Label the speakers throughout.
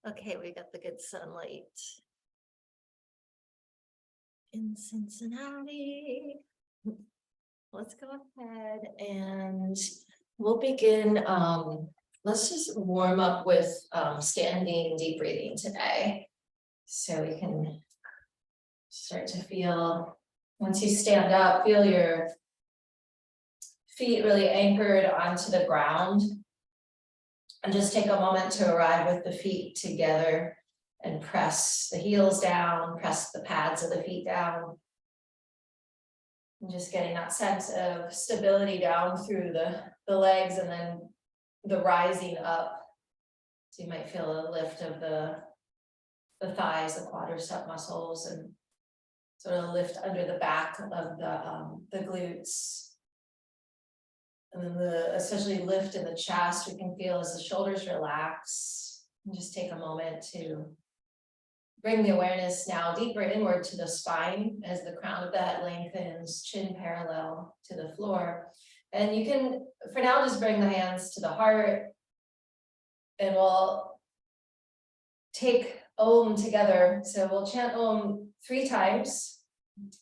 Speaker 1: Okay, we got the good sunlight in Cincinnati. Let's go ahead and we'll begin. Let's just warm up with standing deep breathing today. So we can start to feel, once you stand up, feel your feet really anchored onto the ground. And just take a moment to arrive with the feet together and press the heels down, press the pads of the feet down. And just getting that sense of stability down through the legs and then the rising up. So you might feel a lift of the thighs, the quadricep muscles, and sort of lift under the back of the glutes. And then especially lift in the chest, we can feel as the shoulders relax. And just take a moment to bring the awareness now deeper inward to the spine as the crown of the head lengthens, chin parallel to the floor. And you can, for now, just bring the hands to the heart. And we'll take Om together. So we'll chant Om 3 times.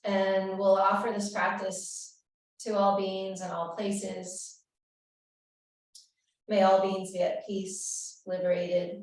Speaker 1: And we'll offer this practice to all beings and all places. May all beings be at peace, liberated.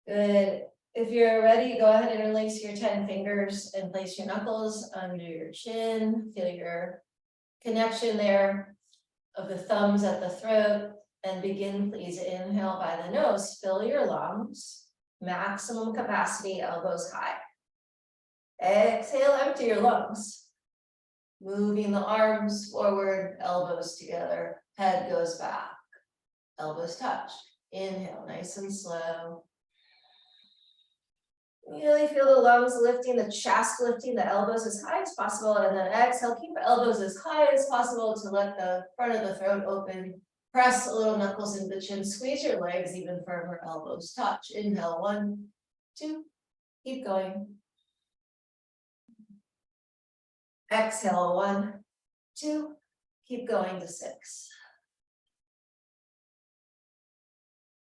Speaker 1: Good. If you're ready, go ahead and release your 10 fingers and place your knuckles under your chin. Feel your connection there of the thumbs at the throat. And begin, please inhale by the nose, fill your lungs, maximum capacity, elbows high. Exhale, empty your lungs. Moving the arms forward, elbows together, head goes back, elbows touch. Inhale, nice and slow. Really feel the lungs lifting, the chest lifting, the elbows as high as possible, and then exhale, keep the elbows as high as possible to let the front of the throat open. Press a little knuckles into the chin, squeeze your legs even firmer, elbows touch. Inhale, 1, 2, keep going. Exhale, 1, 2, keep going to 6.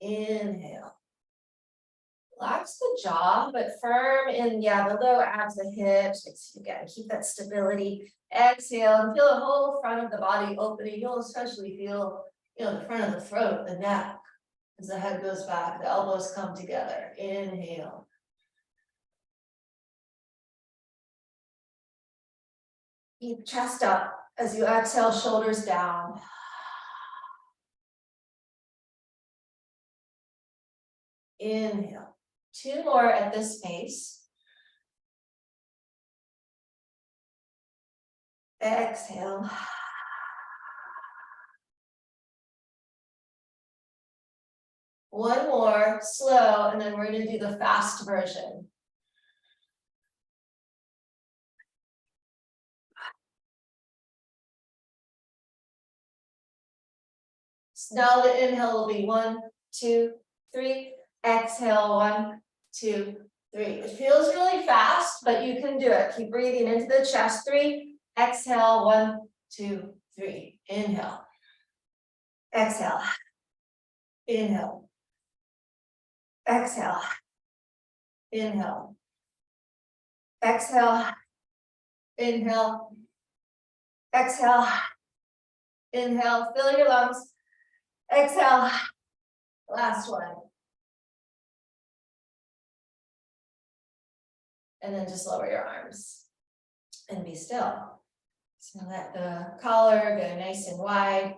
Speaker 1: Inhale. Relax the jaw, but firm in, the low abs, the hips. Again, keep that stability. Exhale and feel the whole front of the body opening. You'll especially feel, the front of the throat, the neck, as the head goes back, the elbows come together. Inhale. Keep chest up as you exhale, shoulders down. Inhale. 2 more at this pace. Exhale. One more, slow, and then we're going to do the fast version. So now the inhale will be 1, 2, 3. Exhale, 1, 2, 3. It feels really fast, but you can do it. Keep breathing into the chest. 3. Exhale, 1, 2, 3. Inhale. Exhale. Inhale. Exhale. Inhale. Exhale. Inhale. Exhale. Inhale. Fill your lungs. Exhale. Last one. And then just lower your arms and be still. So let the collar go nice and wide.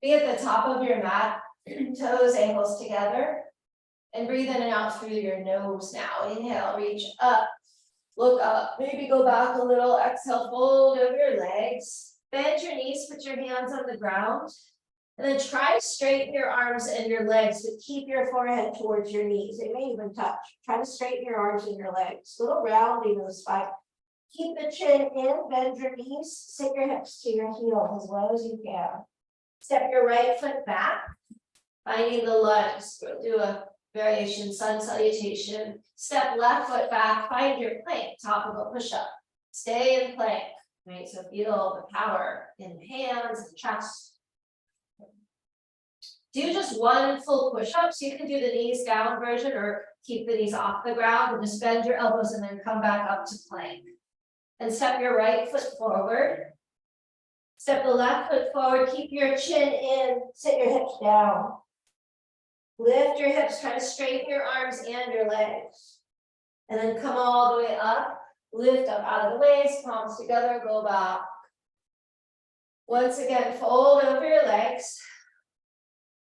Speaker 1: Be at the top of your mat, toes, ankles together. And breathe in and out through your nose now. Inhale, reach up, look up, maybe go back a little. Exhale, fold over your legs. Bend your knees, put your hands on the ground. And then try to straighten your arms and your legs, but keep your forehead towards your knees. It may even touch. Try to straighten your arms and your legs. A little rounding of the spine. Keep the chin in, bend your knees, sit your hips to your heels as low as you can. Step your right foot back, finding the lunge. We'll do a variation sun salutation. Step left foot back, find your plank, top of a push-up. Stay in plank, right? So feel the power in the hands and chest. Do just one full push-up, so you can do the knees down version or keep the knees off the ground, and just bend your elbows and then come back up to plank. And step your right foot forward. Step the left foot forward, keep your chin in, sit your hips down. Lift your hips, try to straighten your arms and your legs. And then come all the way up, lift up out of the waist, palms together, go back. Once again, fold over your legs.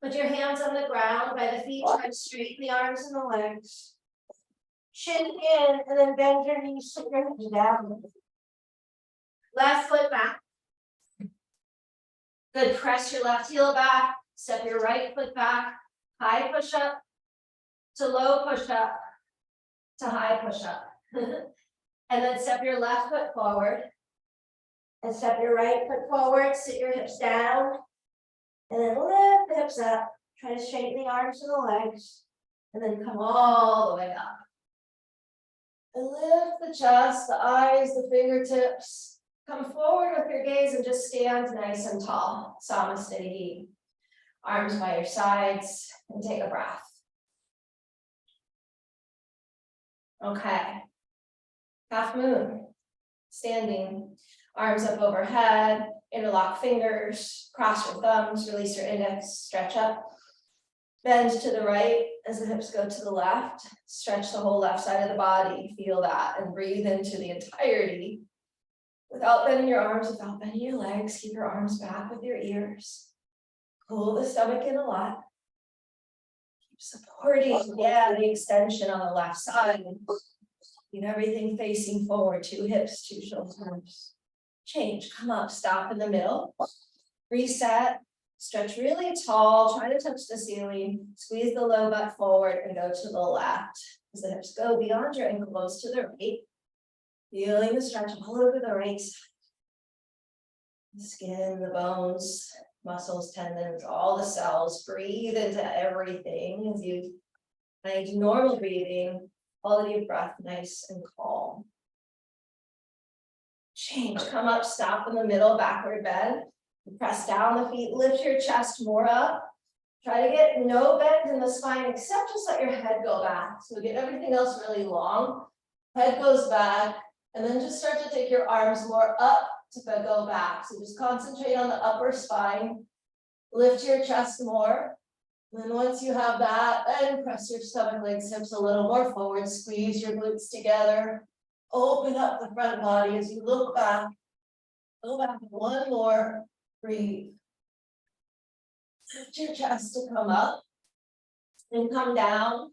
Speaker 1: Put your hands on the ground by the feet, try to straighten the arms and the legs. Chin in, and then bend your knees, sit your hips down. Left foot back. Good, press your left heel back, step your right foot back, high push up to low push up to high push up. And then step your left foot forward and step your right foot forward, sit your hips down, and then lift the hips up. Try to straighten the arms and the legs, and then come all the way up. And lift the chest, the eyes, the fingertips. Come forward with your gaze and just stand nice and tall. Samasthiti. Arms by your sides, and take a breath. Okay. Half moon. Standing. Arms up overhead. Interlock fingers. Cross your thumbs. Release your index. Stretch up. Bend to the right as the hips go to the left. Stretch the whole left side of the body. Feel that and breathe into the entirety. Without bending your arms, without bending your legs, keep your arms back with your ears. Pull the stomach in a lot. Keep supporting, the extension on the left side. Keep everything facing forward, 2 hips, 2 shoulders. Change, come up, stop in the middle. Reset, stretch really tall, try to touch the ceiling. Squeeze the low butt forward and go to the left. As the hips go beyond your ankles to the right. Feeling the stretch all over the right side. The skin, the bones, muscles, tendons, all the cells. Breathe into everything as you find normal breathing, quality of breath, nice and calm. Change, come up, stop in the middle, backward bend. Press down the feet, lift your chest more up. Try to get no bend in the spine, except just let your head go back. So get everything else really long. Head goes back. And then just start to take your arms more up to go back. So just concentrate on the upper spine. Lift your chest more. And then once you have that, then press your stomach, legs, hips a little more forward. Squeeze your glutes together. Open up the front body as you look back. Go back one more. Breathe. Lift your chest to come up. And come down.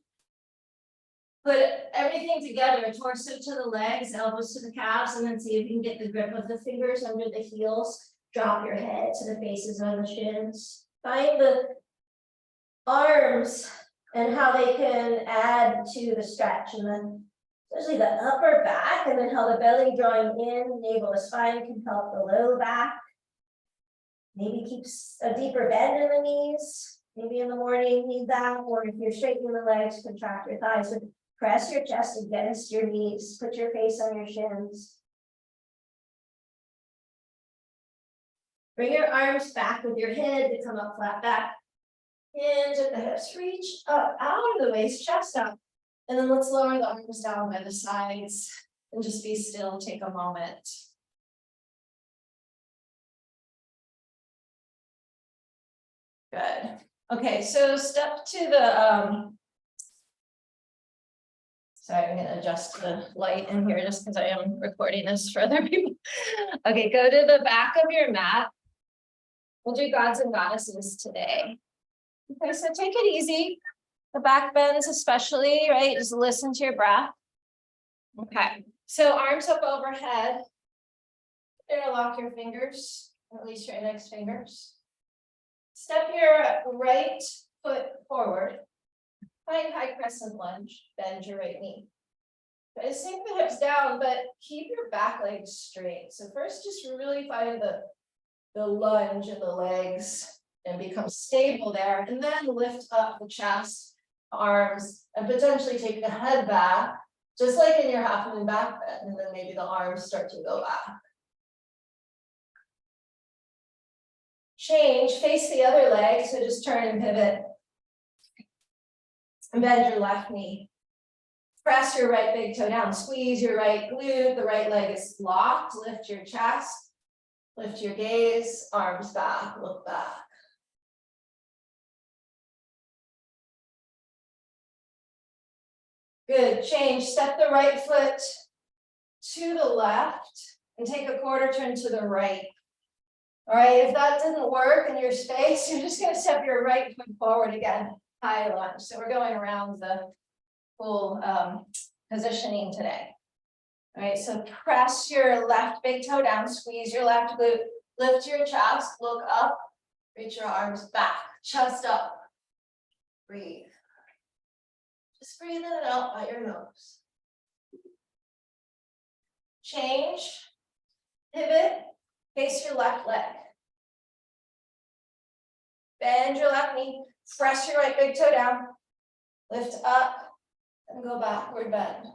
Speaker 1: Put everything together, torso to the legs, elbows to the calves, and then see if you can get the grip of the fingers under the heels. Drop your head to the faces on the shins. Find the arms and how they can add to the stretch. And then especially the upper back, and then how the belly drawing in, navel to spine can help the low back. Maybe keep a deeper bend in the knees. Maybe in the morning need that, or if you're straightening the legs, contract your thighs. So press your chest against your knees. Put your face on your shins. Bring your arms back with your head to come up flat back. Hinge at the hips. Reach up out of the waist, chest up. And then let's lower the arms down by the sides and just be still. Take a moment. Good. Okay, so step to the sorry, I'm going to adjust the light in here just because I am recording this for other people. Okay, go to the back of your mat. We'll do gods and goddesses today. Okay, so take it easy. The back bends especially, right? Just listen to your breath. Okay, so arms up overhead. Interlock your fingers, or at least your index fingers. Step your right foot forward. Find high crescent lunge, bend your right knee. Try to sink the hips down, but keep your back legs straight. So first, just really find the lunge in the legs and become stable there. And then lift up the chest, arms, and potentially take the head back, just like in your half moon back bend. And then maybe the arms start to go back. Change, face the other leg. So just turn and pivot. And bend your left knee. Press your right big toe down. Squeeze your right glute. The right leg is locked. Lift your chest. Lift your gaze. Arms back. Look back. Good. Change. Step the right foot to the left and take a quarter turn to the right. All right. If that didn't work in your space, you're just going to step your right foot forward again. High lunge. So we're going around the full positioning today. All right, so press your left big toe down, squeeze your left glute, lift your chest, look up, reach your arms back, chest up, breathe. Just breathe in and out by your nose. Change, pivot, face your left leg. Bend your left knee, press your right big toe down, lift up, and go backward bend.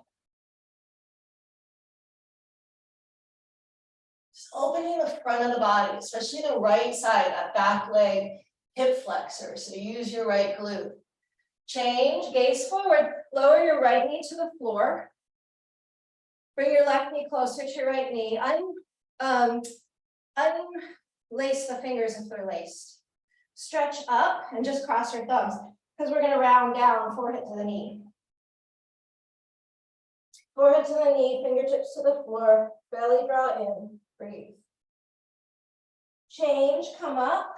Speaker 1: Just opening the front of the body, especially the right side, that back leg, hip flexor. So use your right glute. Change, gaze forward, lower your right knee to the floor. Bring your left knee closer to your right knee. Unlace the fingers if they're laced. Stretch up and just cross your thumbs because we're going to round down, forehead to the knee. Forehead to the knee, fingertips to the floor, belly draw in, breathe. Change, come up.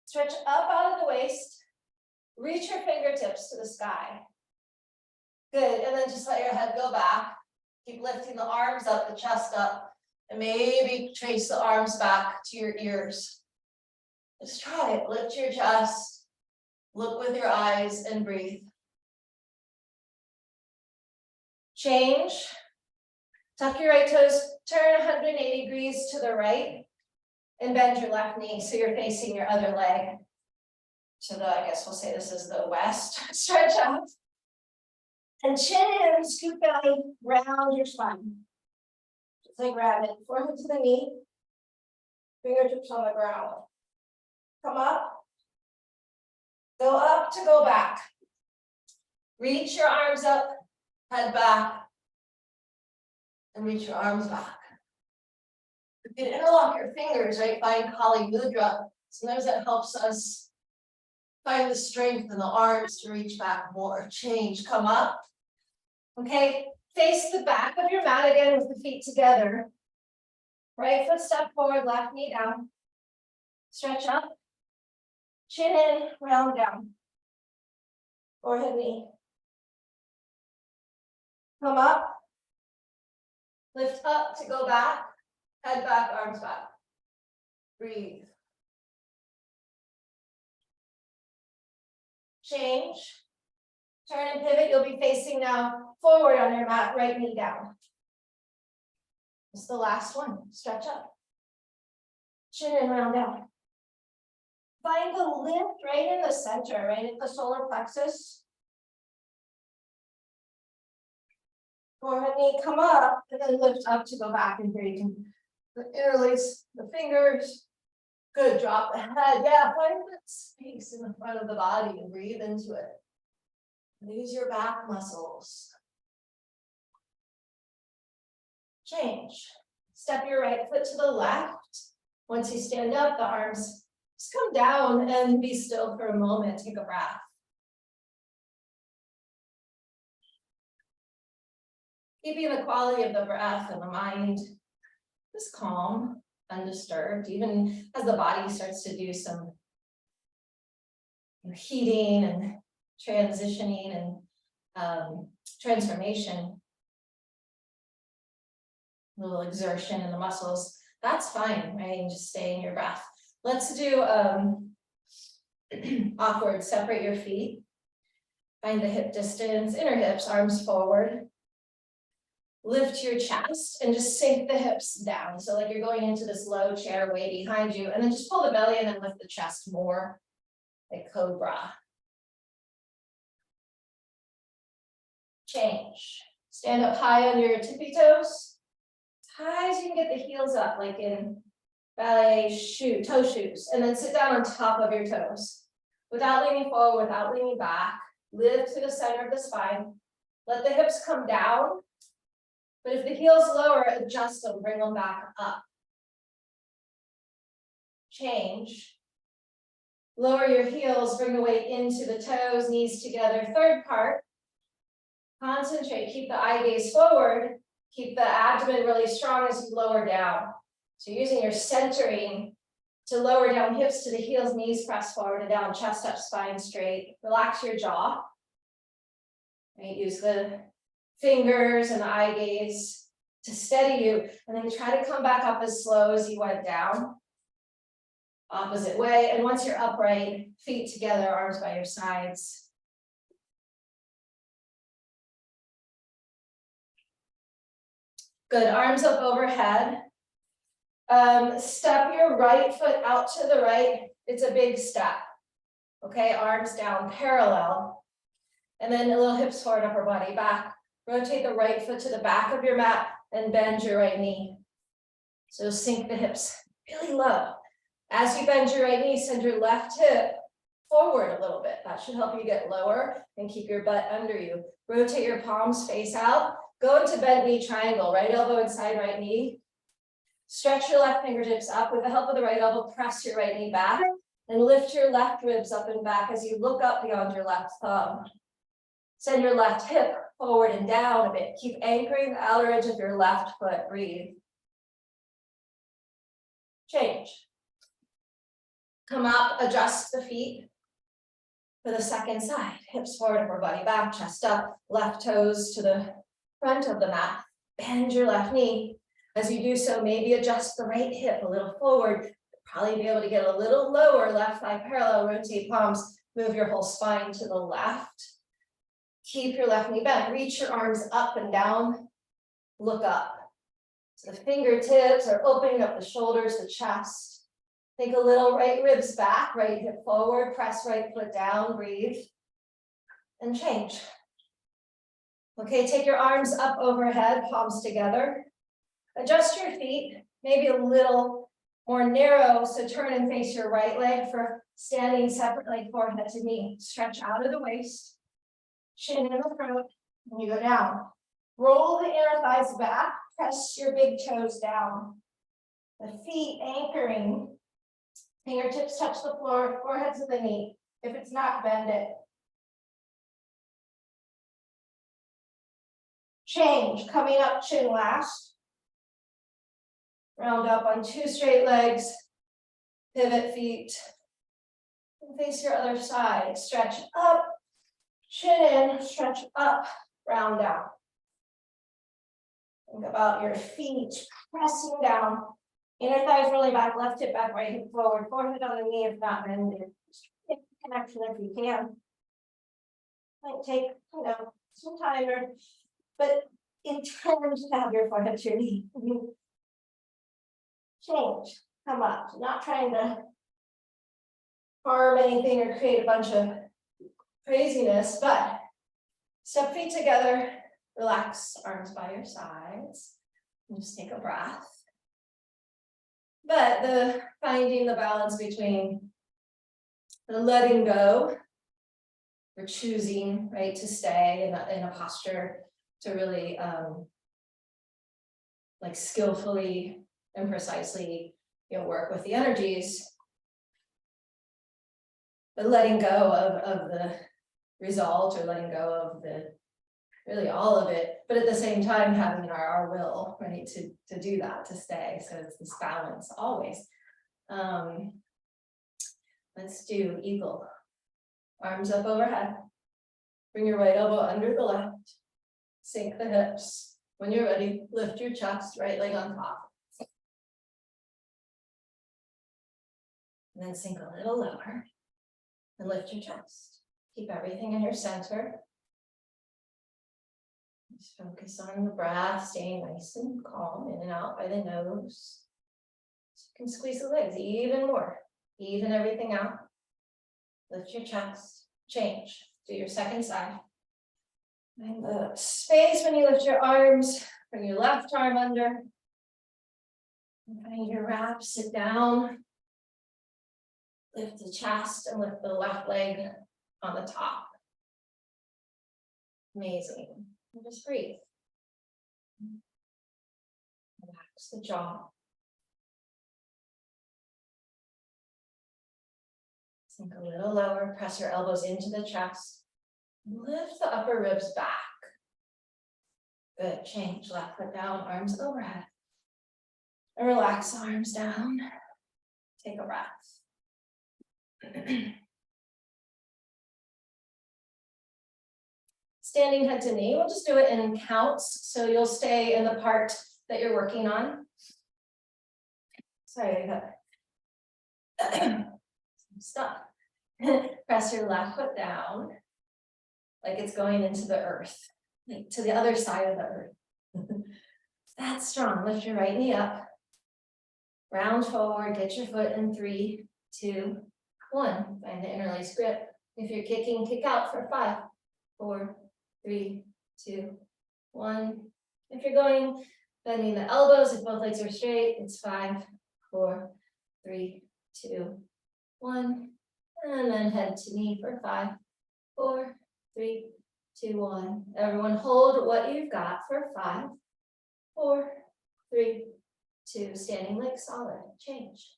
Speaker 1: Stretch up out of the waist. Reach your fingertips to the sky. Good, and then just let your head go back. Keep lifting the arms up, the chest up, and maybe trace the arms back to your ears. Just try it, lift your chest, look with your eyes, and breathe. Change, tuck your right toes, turn 180 degrees to the right, and bend your left knee so you're facing your other leg. So I guess we'll say this is the west. Stretch out. And chin in, scoop belly, round your spine. Just like rabbit, forehead to the knee, fingertips on the ground. Come up, go up to go back. Reach your arms up, head back, and reach your arms back. You can interlock your fingers, right? Find Kali Mudra. Sometimes that helps us find the strength in the arms to reach back more. Change, come up. Okay, face the back of your mat again with the feet together. Right foot step forward, left knee down. Stretch up. Chin in, round down. Forehead knee. Come up. Lift up to go back. Head back, arms back. Breathe. Change. Turn and pivot. You'll be facing now forward on your mat, right knee down. It's the last one. Stretch up. Chin and round down. Find the lift right in the center, right at the solar plexus. Forehead knee, come up, and then lift up to go back. And here you can interlace the fingers. Good, drop the head. Yeah, find that space in the front of the body and breathe into it. Use your back muscles. Change. Step your right foot to the left. Once you stand up, the arms just come down and be still for a moment. Take a breath. Keeping the quality of the breath and the mind just calm undisturbed, even as the body starts to do some heating and transitioning and transformation, a little exertion in the muscles. That's fine, right? And just stay in your breath. Let's do awkward. Separate your feet. Find the hip distance, inner hips, arms forward. Lift your chest and just sink the hips down. So like you're going into this low chair way behind you, and then just pull the belly and then lift the chest more, like cobra. Change. Stand up high on your tippy toes. As high as you can get the heels up, like in ballet toe shoes. And then sit down on top of your toes. Without leaning forward, without leaning back. Lift to the center of the spine. Let the hips come down. But if the heels lower, adjust them, bring them back up. Change. Lower your heels, bring the weight into the toes, knees together. Third part. Concentrate, keep the eye gaze forward. Keep the abdomen really strong as you lower down. So using your centering to lower down hips to the heels, knees press forward and down, chest up, spine straight. Relax your jaw. Right? Use the fingers and the eye gaze to steady you, and then try to come back up as slow as you went down. Opposite way, and once you're upright, feet together, arms by your sides. Good, arms up overhead. Step your right foot out to the right. It's a big step. Okay, arms down parallel. And then a little hips forward, upper body back. Rotate the right foot to the back of your mat and bend your right knee. So sink the hips really low. As you bend your right knee, send your left hip forward a little bit. That should help you get lower and keep your butt under you. Rotate your palms face out. Go into bent knee triangle, right elbow inside right knee. Stretch your left fingertips up. With the help of the right elbow, press your right knee back and lift your left ribs up and back as you look up beyond your left thumb. Send your left hip forward and down a bit. Keep anchoring the outer edge of your left foot. Breathe. Change. Come up, adjust the feet for the second side. Hips forward, upper body back, chest up, left toes to the front of the mat. Bend your left knee. As you do so, maybe adjust the right hip a little forward. Probably be able to get a little lower, left thigh parallel, rotate palms, move your whole spine to the left. Keep your left knee bent, reach your arms up and down, look up. So the fingertips are opening up the shoulders, the chest. Take a little right ribs back, right hip forward, press right foot down, breathe, and change. Okay, take your arms up overhead, palms together. Adjust your feet, maybe a little more narrow, so turn and face your right leg for standing separate leg, forehead to knee. Stretch out of the waist. Chin in the throat, and you go down. Roll the inner thighs back, press your big toes down. The feet anchoring, fingertips touch the floor, forehead to the knee. If it's not, bend it. Change, coming up, chin last. Round up on two straight legs, pivot feet. And face your other side, stretch up. Chin in, stretch up, round down. Think about your feet pressing down. Inner thighs rolling back, left hip back, right hip forward, forehead on the knee if not bended. Connection if you can. Might take, some time, but intend to have your forehead to your knee. Change, come up. Not trying to harm anything or create a bunch of craziness, but step feet together, relax arms by your sides, and just take a breath. But finding the balance between the letting go, or choosing, right, to stay in a posture to really like skillfully and precisely, work with the energies, but letting go of the result, or letting go of really all of it, but at the same time, having our will, right, to do that, to stay. So it's this balance always. Let's do eagle. Arms up overhead. Bring your right elbow under the left. Sink the hips. When you're ready, lift your chest, right leg on top. And then sink a little lower and lift your chest. Keep everything in your center. Just focus on the breath, staying nice and calm, in and out by the nose. So you can squeeze the legs even more. Even everything out. Lift your chest. Change. Do your second side. Find the space when you lift your arms. Bring your left arm under. And find your wrap. Sit down. Lift the chest and lift the left leg on the top. Amazing. And just breathe. Relax the jaw. Sink a little lower. Press your elbows into the chest. Lift the upper ribs back. Good. Change. Left foot down. Arms overhead. And relax the arms down. Take a breath. Standing head to knee, we'll just do it in counts, so you'll stay in the part that you're working on. Sorry, I got some stuff. Press your left foot down, like it's going into the earth, like to the other side of the earth. That's strong. Lift your right knee up. Round forward, get your foot in 3, 2, 1. Find the interlace grip. If you're kicking, kick out for 5, 4, 3, 2, 1. If you're going, bending the elbows, if both legs are straight, it's 5, 4, 3, 2, 1. And then head to knee for 5, 4, 3, 2, 1. Everyone hold what you've got for 5, 4, 3, 2. Standing leg solid. Change.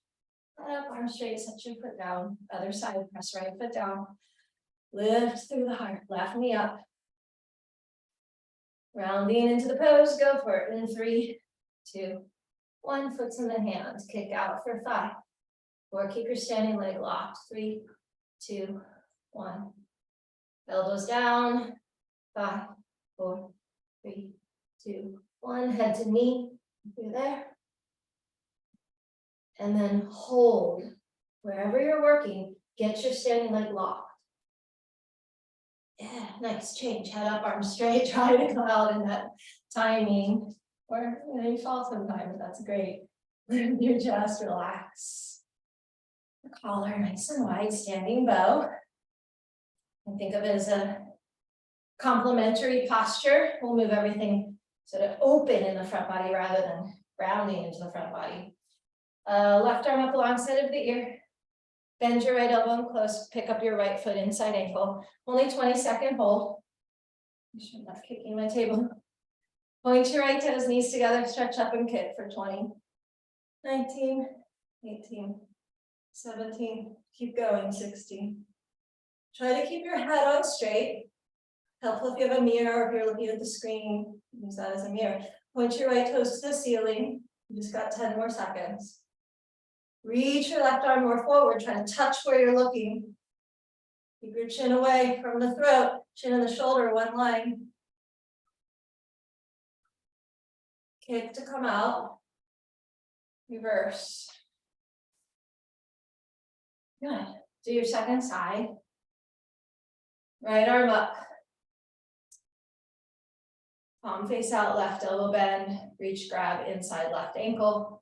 Speaker 1: Head up, arm straight, set your foot down. Other side, press right foot down. Lift through the heart. Left knee up. Rounding into the pose, go for it. In 3, 2, 1. Foot's in the hands. Kick out for 5, 4. Keep your standing leg locked. 3, 2, 1. Elbows down. 5, 4, 3, 2, 1. Head to knee. Through there. And then hold. Wherever you're working, get your standing leg locked. Yeah, nice. Change. Head up, arms straight. Try to come out in that timing. Or you fall sometimes, that's great. Lift your chest, relax. The collar nice and wide, standing bow. And think of it as a complementary posture. We'll move everything sort of open in the front body rather than rounding into the front body. Left arm up alongside of the ear. Bend your right elbow and close. Pick up your right foot inside ankle. Only 20-second hold. I'm not kicking my table. Point your right toes, knees together, stretch up and kick for 20. 19, 18, 17. Keep going, 16. Try to keep your head on straight. Helpful if you have a mirror or if you're looking at the screen. Use that as a mirror. Point your right toes to the ceiling. You just got 10 more seconds. Reach your left arm more forward, try to touch where you're looking. Keep your chin away from the throat, chin and the shoulder, one line. Kick to come out. Reverse. Good. Do your second side. Right arm up. Palm face out, left elbow bend. Reach, grab inside left ankle.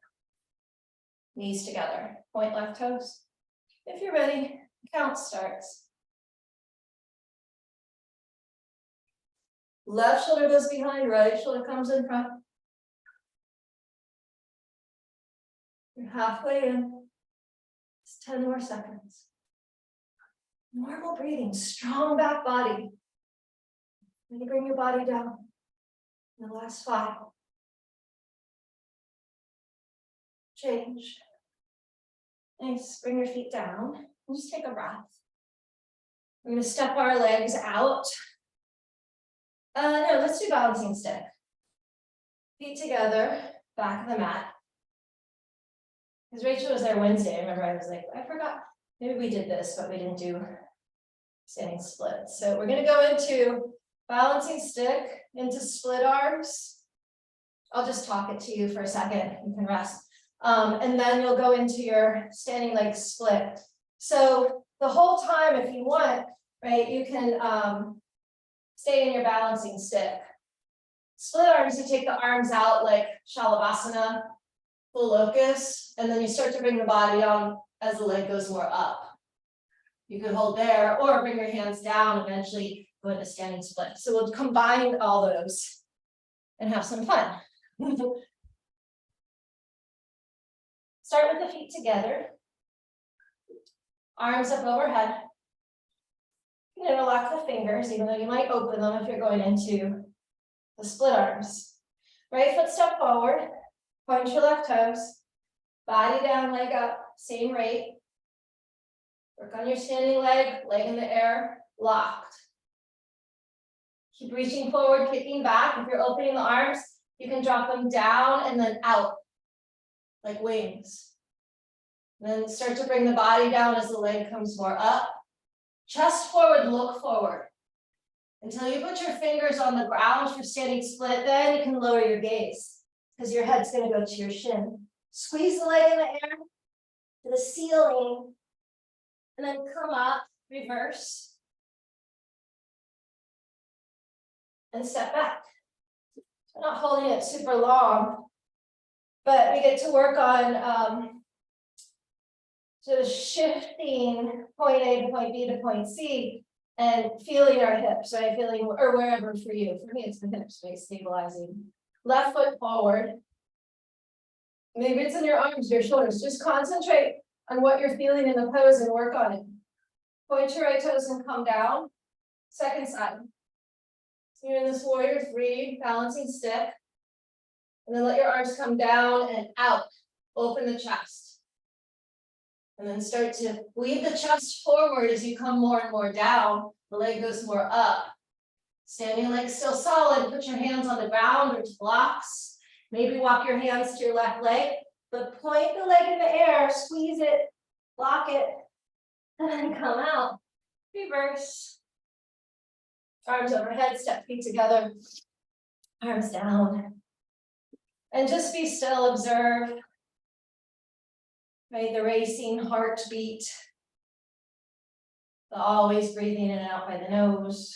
Speaker 1: Knees together, point left toes. If you're ready, count starts. Left shoulder goes behind, right shoulder comes in front. You're halfway in. It's 10 more seconds. Normal breathing, strong back body. Then you bring your body down. In the last 5. Change. Nice. Bring your feet down. And just take a breath. We're going to step our legs out. No, let's do balancing stick. Feet together, back of the mat. Because Rachel was there Wednesday. I remember I was like, I forgot. Maybe we did this, but we didn't do standing split. So we're going to go into balancing stick, into split arms. I'll just talk it to you for a second. You can rest. And then you'll go into your standing leg split. So the whole time, if you want, right, you can stay in your balancing stick. Split arms, you take the arms out like Shalabhasana, full locust, and then you start to bring the body down as the leg goes more up. You could hold there or bring your hands down, eventually go into standing split. So we'll combine all those and have some fun. Start with the feet together. Arms up overhead. You can interlock the fingers, even though you might open them if you're going into the split arms. Right foot step forward. Point your left toes. Body down, leg up, same rate. Work on your standing leg, leg in the air, locked. Keep reaching forward, kicking back. If you're opening the arms, you can drop them down and then out, like wings. And then start to bring the body down as the leg comes more up. Chest forward, look forward. Until you put your fingers on the ground for standing split, then you can lower your gaze because your head's going to go to your shin. Squeeze the leg in the air to the ceiling, and then come up, reverse, and step back. So not holding it super long, but we get to work on sort of shifting point A to point B to point C and feeling our hips, right? Feeling, or wherever for you. For me, it's the hips, right? Stabilizing. Left foot forward. Maybe it's in your arms, your shoulders. Just concentrate on what you're feeling in the pose and work on it. Point your right toes and come down. Second side. So you're in this warrior three, balancing stick. And then let your arms come down and out. Open the chest. And then start to lead the chest forward as you come more and more down. The leg goes more up. Standing leg still solid. Put your hands on the ground or to blocks. Maybe walk your hands to your left leg, but point the leg in the air, squeeze it, lock it, and then come out. Reverse. Arms overhead, step feet together, arms down. And just be still, observe. Right, the racing heartbeat. Always breathing in and out by the nose.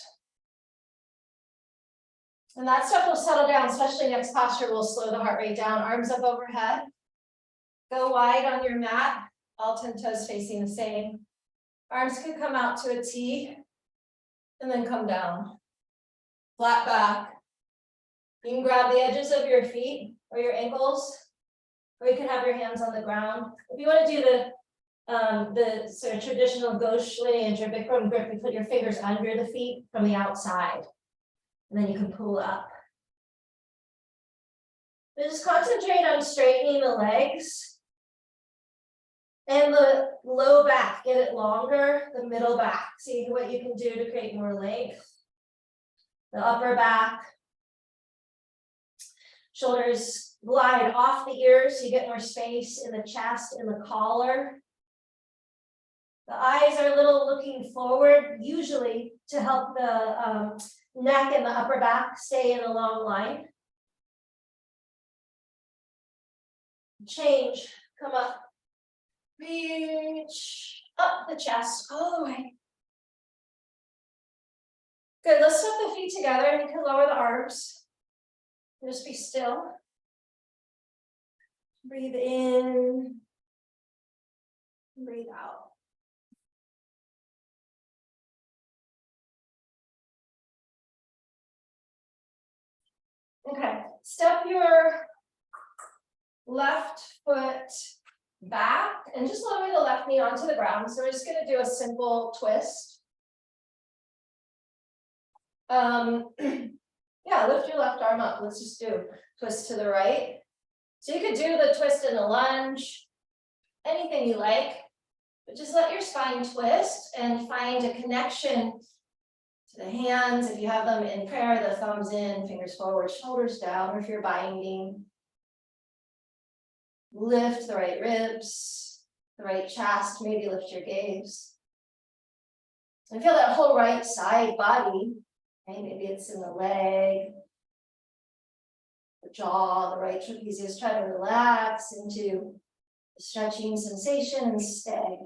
Speaker 1: And that stuff will settle down, especially next posture will slow the heart rate down. Arms up overhead. Go wide on your mat, all 10 toes facing the same. Arms can come out to a T and then come down. Flat back. You can grab the edges of your feet or your ankles, or you can have your hands on the ground. If you want to do the sort of traditional Ghosh lineage or Bikram grip, you put your fingers under the feet from the outside. And then you can pull up. But just concentrate on straightening the legs. And the low back, get it longer, the middle back. See what you can do to create more length. The upper back. Shoulders glide off the ears so you get more space in the chest and the collar. The eyes are a little looking forward, usually to help the neck and the upper back stay in a long line. Change, come up, reach up the chest all the way. Good, let's step the feet together and you can lower the arms. Just be still. Breathe in, breathe out. Okay, step your left foot back and just lower the left knee onto the ground. So we're just going to do a simple twist. Yeah, lift your left arm up. Let's just do twist to the right. So you could do the twist in the lunge, anything you like, but just let your spine twist and find a connection So the hands, if you have them in prayer, the thumbs in, fingers forward, shoulders down, or if you're binding, lift the right ribs, the right chest, maybe lift your gaze. And feel that whole right side body, right? Maybe it's in the leg, the jaw, the right trapezius. Try to relax into the stretching sensation and stay.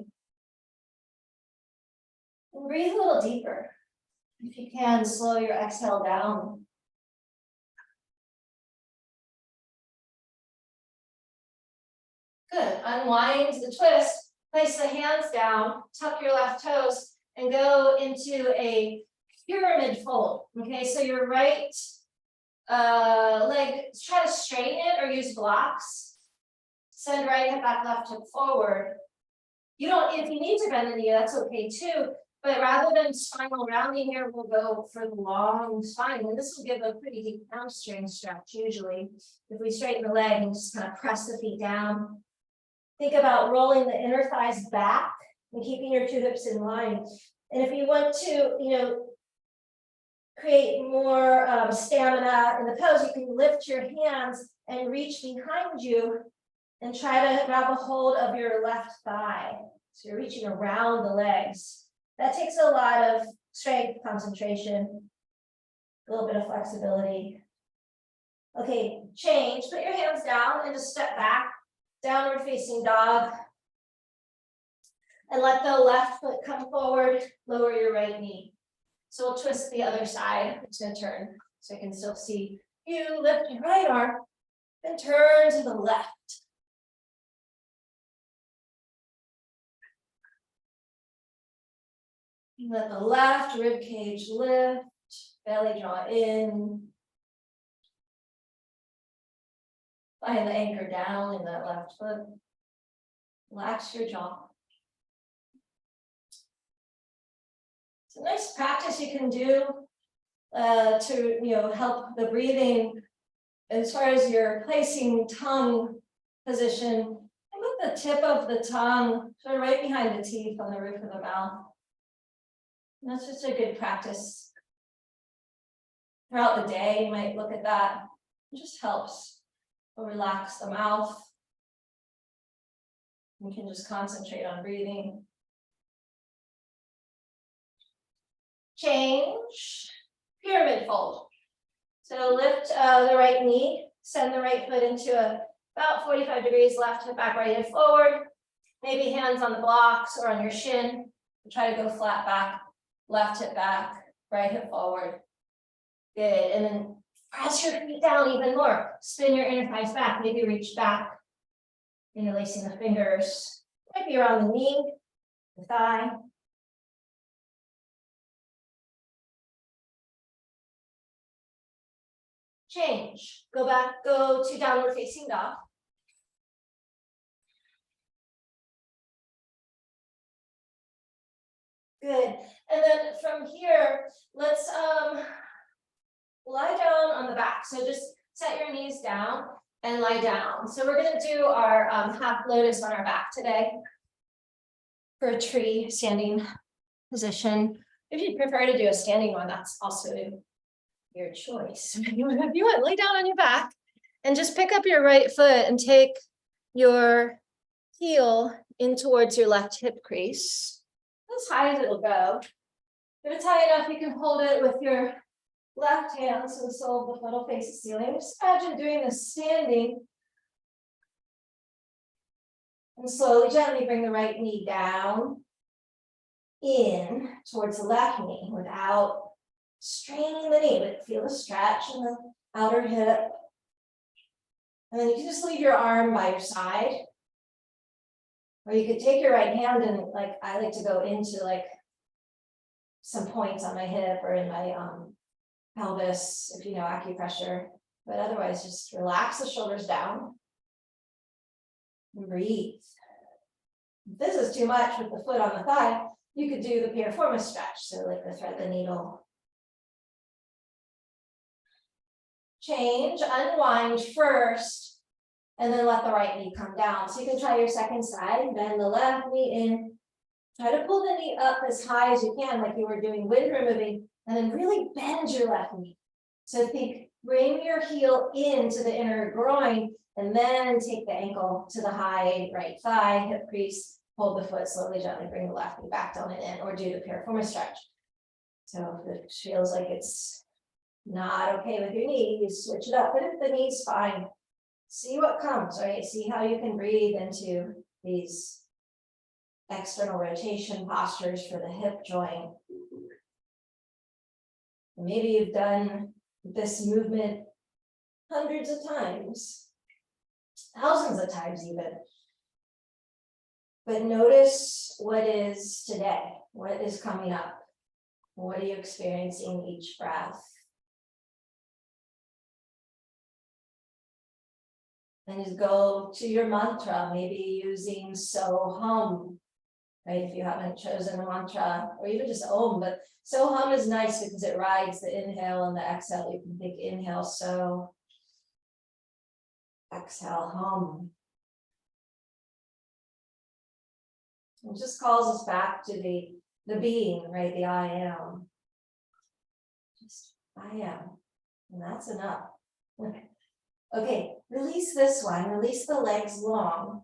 Speaker 1: And breathe a little deeper. If you can, slow your exhale down. Good. Unwind the twist. Place the hands down, tuck your left toes, and go into a pyramid fold. Okay, so your right leg, try to straighten it or use blocks. Send right hip back, left hip forward. You don't, if you need to bend the knee, that's okay too. But rather than spinal rounding here, we'll go for the long spine. And this will give a pretty deep hamstring stretch usually. If we straighten the leg and just kind of press the feet down. Think about rolling the inner thighs back and keeping your two hips in line. And if you want to, create more stamina in the pose, you can lift your hands and reach behind you and try to grab a hold of your left thigh. So you're reaching around the legs. That takes a lot of strength, concentration, a little bit of flexibility. Okay, change. Put your hands down and just step back. Downward facing dog. And let the left foot come forward, lower your right knee. So we'll twist the other side. It's going to turn so I can still see you. Lift your right arm and turn to the left. Let the left rib cage lift, belly draw in. Find the anchor down in that left foot. Relax your jaw. It's a nice practice you can do to help the breathing as far as your placing tongue position. And put the tip of the tongue sort of right behind the teeth on the roof of the mouth. And that's just a good practice. Throughout the day, you might look at that. It just helps. Relax the mouth. You can just concentrate on breathing. Change, pyramid fold. So lift the right knee, send the right foot into about 45 degrees, left hip back, right hip forward. Maybe hands on the blocks or on your shin. Try to go flat back, left hip back, right hip forward. Good, and then press your feet down even more. Spin your inner thighs back. Maybe reach back. Interlacing the fingers. Might be around the knee, the thigh. Change. Go back, go to downward facing dog. Good. And then from here, let's lie down on the back. So just set your knees down and lie down. So we're going to do our half lotus on our back today for a tree standing position. If you prefer to do a standing one, that's also your choice. If you want, lay down on your back and just pick up your right foot and take your heel in towards your left hip crease. As high as it'll go. If it's high enough, you can hold it with your left hand so the sole of the foot will face the ceiling. Just imagine doing this standing. And slowly, gently bring the right knee down, in towards the left knee without straining the knee, but feel the stretch in the outer hip. And then you can just leave your arm by your side. Or you could take your right hand and I like to go into some points on my hip or in my pelvis, if you know acupressure. But otherwise, just relax the shoulders down. And breathe. If this is too much with the foot on the thigh, you could do the piriformis stretch, so like the thread the needle. Change, unwind first, and then let the right knee come down. So you can try your second side, bend the left knee in. Try to pull the knee up as high as you can, like you were doing wind removing, And then really bend your left knee. So think, bring your heel into the inner groin, and then take the ankle to the high right thigh, hip crease, hold the foot slowly, gently, bring the left knee back down and in, or do the piriformis stretch. So if it feels like it's not okay with your knee, you switch it up, but if the knee's fine, see what comes, right? See how you can breathe into these external rotation postures for the hip joint. Maybe you've done this movement hundreds of times, thousands of times even. But notice what is today, what is coming up, what are you experiencing each breath? And just go to your mantra, maybe using so hum, right? If you haven't chosen a mantra, or even just om, but so hum is nice because it rides the inhale and the exhale. You can think inhale so, exhale hum. It just calls us back to the being, right? The I am. Just I am, and that's enough. Okay, release this one, release the legs long.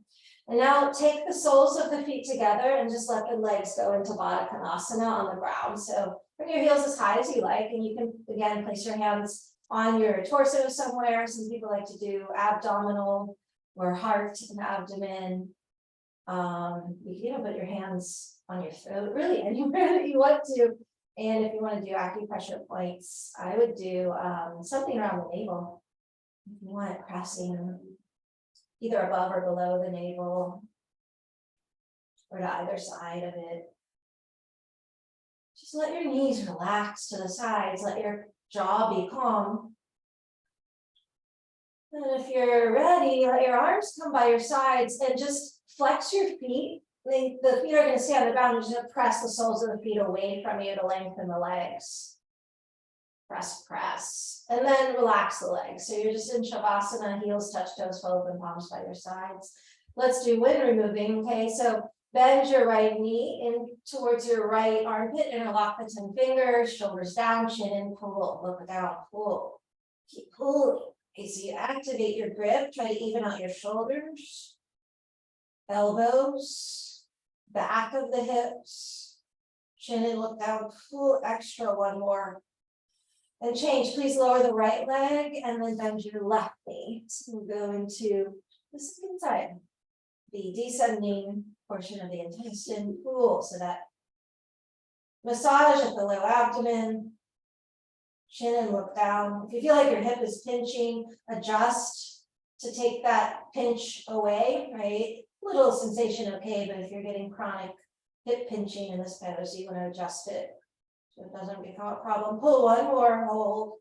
Speaker 1: And now take the soles of the feet together and just let the legs go into Baddha Konasana on the ground. So bring your heels as high as you like, and you can, again, place your hands on your torso somewhere. Some people like to do abdominal or heart and abdomen. You can even put your hands on your throat, really anywhere that you want to. And if you want to do acupressure points, I would do something around the navel. If you want it pressing either above or below the navel, or to either side of it. Just let your knees relax to the sides, let your jaw be calm. And if you're ready, let your arms come by your sides and just flex your feet. The feet are going to stay on the ground. You're just going to press the soles of the feet away from you to lengthen the legs. Press, press, and then relax the legs. So you're just in Shavasana, heels touch toes, open palms by your sides. Let's do wind removing. Okay, so bend your right knee in towards your right armpit, interlock the 10 fingers, shoulders down, chin in, pull, look down, pull. Keep pulling. Okay, so you activate your grip, try to even out your shoulders, elbows, back of the hips, chin in, look down, pull extra, one more. And change, please lower the right leg and then bend your left knee. So we'll go into the second side, the descending portion of the intestine pool. So that massage at the low abdomen, chin and look down. If you feel like your hip is pinching, adjust to take that pinch away, right? Little sensation, okay, but if you're getting chronic hip pinching in this pose, you want to adjust it. So it doesn't become a problem. Pull one more, hold.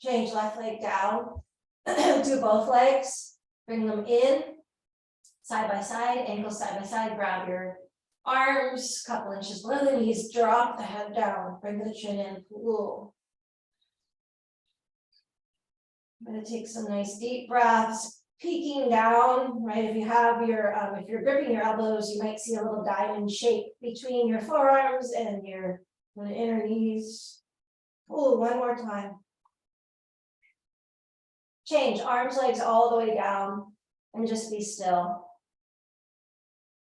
Speaker 1: Change left leg down. Do both legs. Bring them in. Side by side, ankles side by side. Grab your arms, couple inches below the knees. Drop the head down. Bring the chin in. Pull. I'm going to take some nice deep breaths. Peeking down, right? If you have your, if you're gripping your elbows, you might see a little diamond shape between your forearms and your inner knees. Pull one more time. Change arms, legs all the way down and just be still.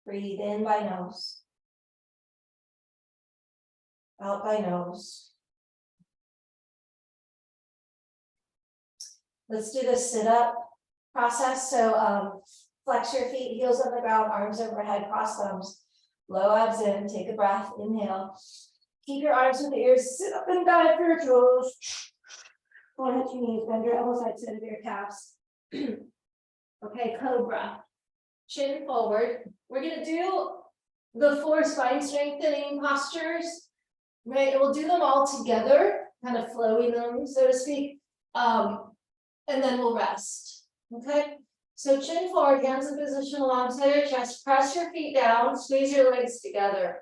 Speaker 1: Breathe in by nose. Out by nose. Let's do the sit up process. So flex your feet, heels on the ground, arms overhead, cross thumbs. Low abs in, take a breath, inhale. Keep your arms with the ears, sit up and dive for your toes. Forehead to your knees, bend your elbows side to your calves. Okay, cobra. Chin forward. We're going to do the 4 spine strengthening postures, right? We'll do them all together, kind of flowing them, so to speak. And then we'll rest. Okay, so chin forward, hands in position alongside your chest. Press your feet down, squeeze your legs together.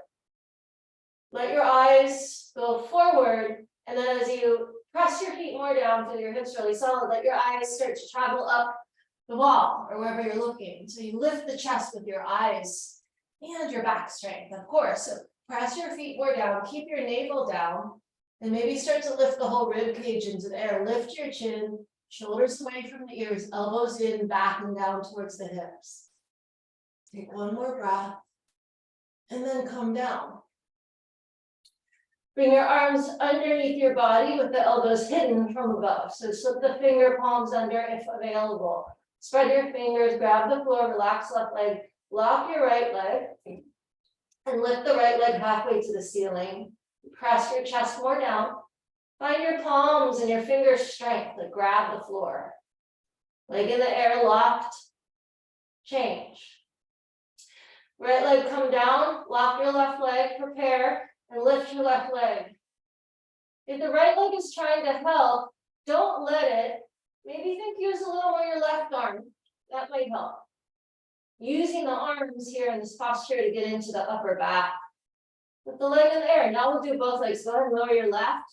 Speaker 1: Let your eyes go forward, and then as you press your feet more down, feel your hips really solid, let your eyes start to travel up the wall or wherever you're looking. So you lift the chest with your eyes and your back strength, of course. So press your feet more down, keep your navel down, And maybe start to lift the whole rib cage into the air. Lift your chin, shoulders away from the ears, elbows in, back and down towards the hips. Take one more breath, and then come down. Bring your arms underneath your body with the elbows hidden from above. So slip the finger palms under if available. Spread your fingers, grab the floor, relax left leg, lock your right leg, and lift the right leg halfway to the ceiling. Press your chest more down. Find your palms and your fingers strength to grab the floor. Leg in the air, locked. Change. Right leg come down, lock your left leg, prepare, and lift your left leg. If the right leg is trying to help, don't let it. Maybe use a little more your left arm. That might help. Using the arms here in this posture to get into the upper back. With the leg in the air. Now we'll do both legs. Go ahead and lower your left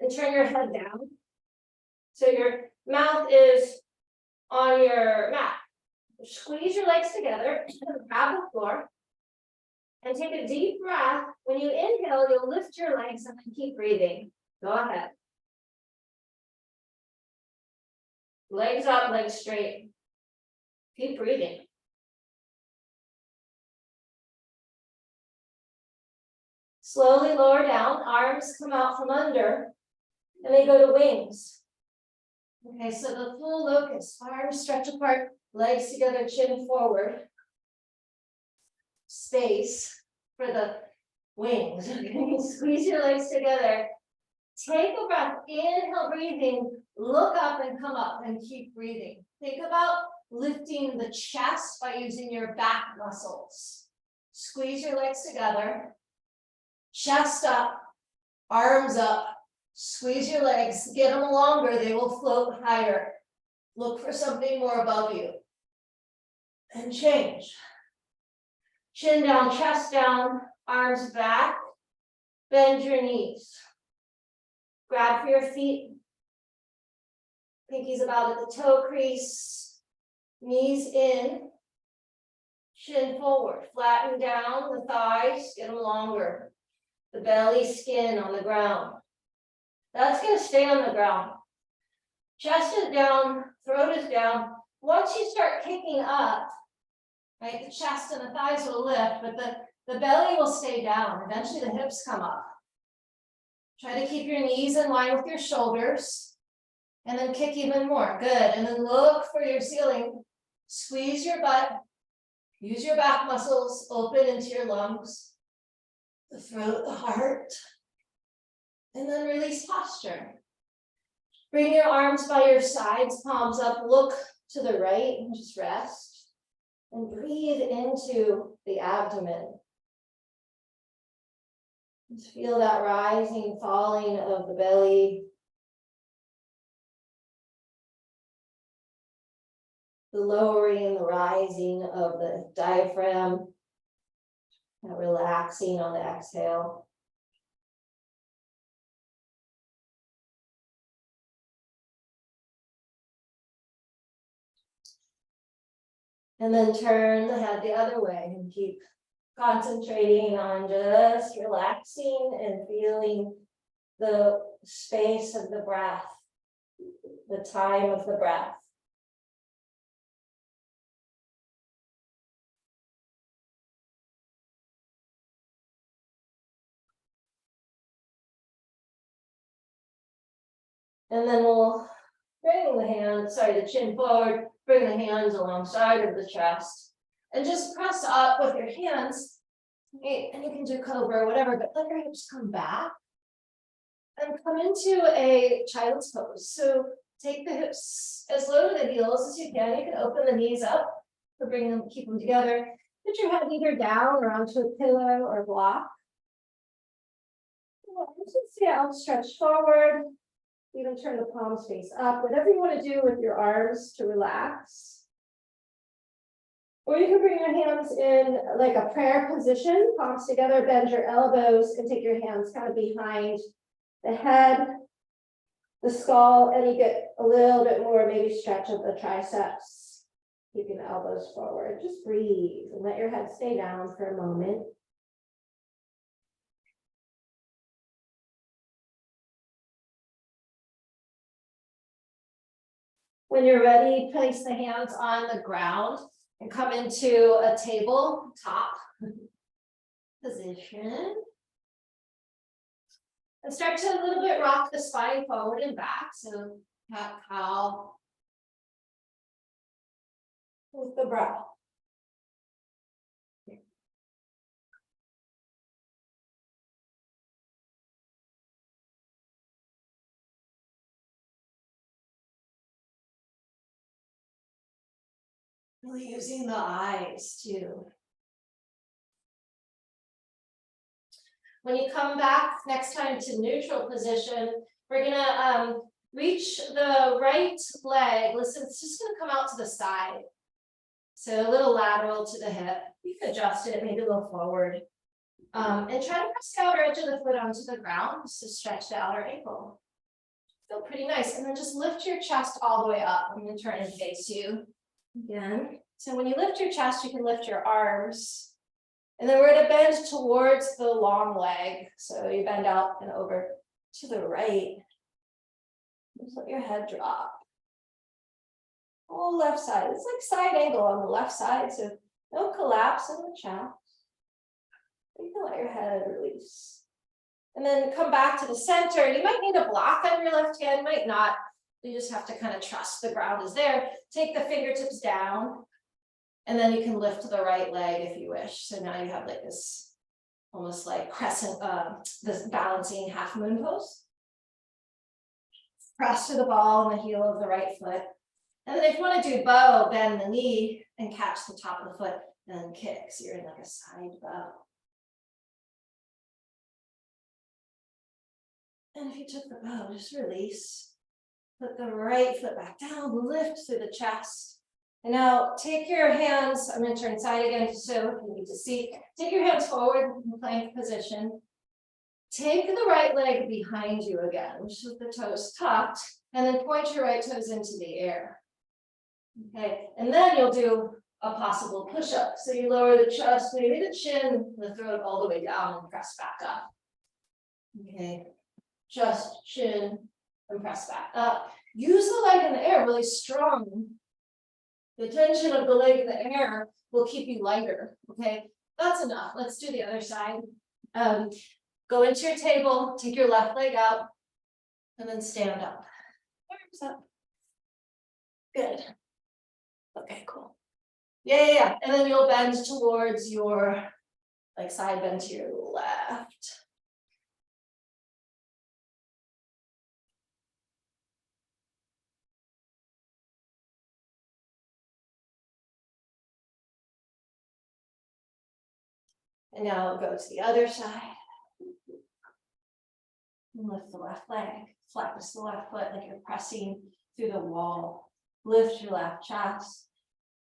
Speaker 1: and turn your head down. So your mouth is on your mat. Squeeze your legs together, grab the floor, and take a deep breath. When you inhale, you'll lift your legs and then keep breathing. Go ahead. Legs up, legs straight. Keep breathing. Slowly lower down, arms come out from under, and they go to wings. Okay, so the full locust, arms stretch apart, legs together, chin forward. Space for the wings. Okay, squeeze your legs together. Take a breath, inhale, breathing, look up and come up and keep breathing. Think about lifting the chest by using your back muscles. Squeeze your legs together, chest up, arms up, squeeze your legs, get them longer, they will float higher. Look for something more above you. And change. Chin down, chest down, arms back, bend your knees. Grab for your feet. Pinkies about at the toe crease, knees in, chin forward, flatten down the thighs, get them longer. The belly skin on the ground. That's going to stay on the ground. Chest is down, throat is down. Once you start kicking up, right, the chest and the thighs will lift, but the belly will stay down. Eventually the hips come up. Try to keep your knees in line with your shoulders. And then kick even more. Good. And then look for your ceiling. Squeeze your butt. Use your back muscles. Open into your lungs. The throat, the heart. And then release posture. Bring your arms by your sides, palms up. Look to the right and just rest. And breathe into the abdomen. Just feel that rising, falling of the belly. The lowering and the rising of the diaphragm. And relaxing on the exhale. And then turn the head the other way and keep concentrating on just relaxing and feeling the space of the breath, the time of the breath. And then we'll bring the chin forward, bring the hands alongside of the chest, and just press up with your hands. And you can do cobra or whatever, but let your hips come back and come into a child's pose. So take the hips as low to the heels as you can. You can open the knees up or bring them, keep them together. Put your head either down or onto a pillow or block. Just outstretched forward. Even turn the palms face up. Whatever you want to do with your arms to relax. Or you can bring your hands in like a prayer position, palms together, bend your elbows, and take your hands kind of behind the head, the skull, and you get a little bit more maybe stretch of the triceps, keeping the elbows forward. Just breathe and let your head stay down for a moment. When you're ready, place the hands on the ground and come into a tabletop position. And start to a little bit rock the spine forward and back. So cat cow with the breath. Really using the eyes too. When you come back next time to neutral position, we're gonna reach the right leg. Listen, it's just gonna come out to the side. So a little lateral to the hip. You can adjust it, maybe a little forward. And try to press the outer edge of the foot onto the ground just to stretch the outer ankle. Feel pretty nice. And then just lift your chest all the way up. I'm gonna turn and face you again. So when you lift your chest, you can lift your arms. And then we're gonna bend towards the long leg. So you bend out and over to the right. Just let your head drop. Whole left side. It's like side angle on the left side. So no collapse in the chest. You can let your head release. And then come back to the center. You might need a block on your left hand, might not. You just have to kind of trust the ground is there. Take the fingertips down. And then you can lift the right leg if you wish. So now you have like this almost like crescent, this balancing half moon pose. Press to the ball and the heel of the right foot. And then if you want to do bow, bend the knee and catch the top of the foot, then kick. So you're in like a side bow. And if you took the bow, just release. Put the right foot back down, lift through the chest. And now take your hands, I'm going to turn side again so you need to see. Take your hands forward in plank position. Take the right leg behind you again, which is the toes tucked, and then point your right toes into the air. Okay, and then you'll do a possible push-up. So you lower the chest, maybe the chin, the throat all the way down and press back up. Okay, just chin and press back up. Use the leg in the air really strong. The tension of the leg in the air will keep you lighter, okay? That's enough. Let's do the other side. Go into your table, take your left leg out, and then stand up. Arms up. Good. Okay, cool. Yeah. And then you'll bend towards your, like side bend to your left. And now I'll go to the other side. And lift the left leg, flex the left foot like you're pressing through the wall. Lift your left chest.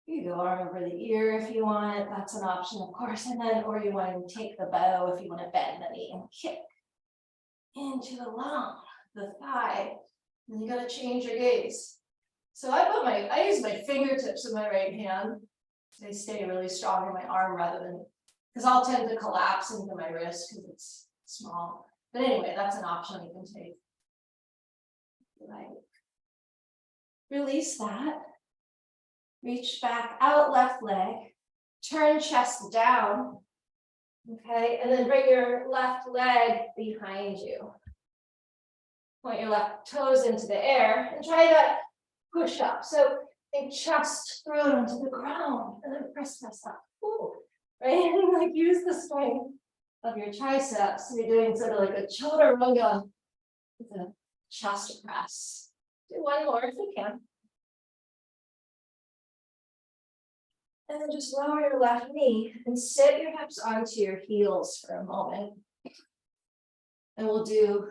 Speaker 1: You can go arm over the ear if you want. That's an option, of course. And then, or you want to take the bow if you want to bend the knee and kick into the lung, the thigh. And you got to change your gaze. So I use my fingertips in my right hand. They stay really strong in my arm rather than, because I'll tend to collapse into my wrist because it's small. But anyway, that's an option you can take. Right. Release that. Reach back out, left leg. Turn chest down. Okay, and then bring your left leg behind you. Point your left toes into the air and try that push up. So think chest throat onto the ground and then press up. Ooh. Right? And like use the strength of your triceps. So you're doing sort of like a chaturanga with a chest press. Do one more if you can. And then just lower your left knee and sit your hips onto your heels for a moment. And we'll do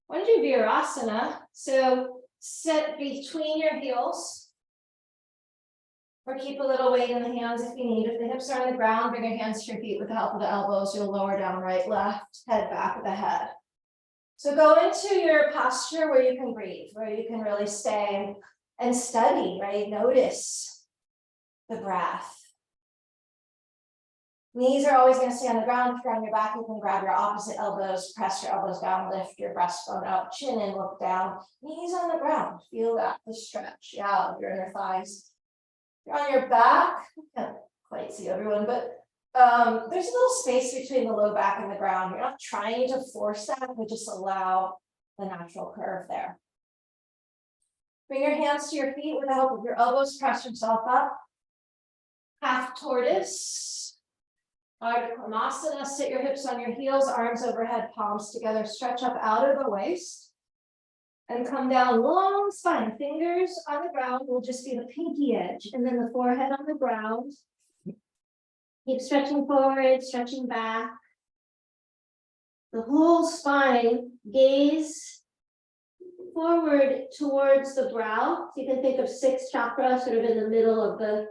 Speaker 1: want to do Virasana. So sit between your heels. Or keep a little weight in the hands if you need. If the hips are on the ground, bring your hands to your feet with the help of the elbows. You'll lower down right, left, head back of the head. So go into your posture where you can breathe, where you can really stay and study, right? Notice the breath.
Speaker 2: Knees are always going to stay on the ground. If you're on your back, you can grab your opposite elbows, press your elbows down, lift your breastbone up, chin in, look down. Knees on the ground. Feel that, the stretch, yeah, of your inner thighs. If you're on your back, I can't quite see everyone, but there's a little space between the low back and the ground. You're not trying to force that, but just allow the natural curve there. Bring your hands to your feet with the help of your elbows. Press yourself up. Half tortoise. Ardha Krimasana, sit your hips on your heels, arms overhead, palms together, stretch up out of the waist. And come down long spine, fingers on the ground will just be the pinky edge, and then the forehead on the ground. Keep stretching forward, stretching back. The whole spine, gaze forward towards the brow. So you can think of 6 chakras sort of in the middle of the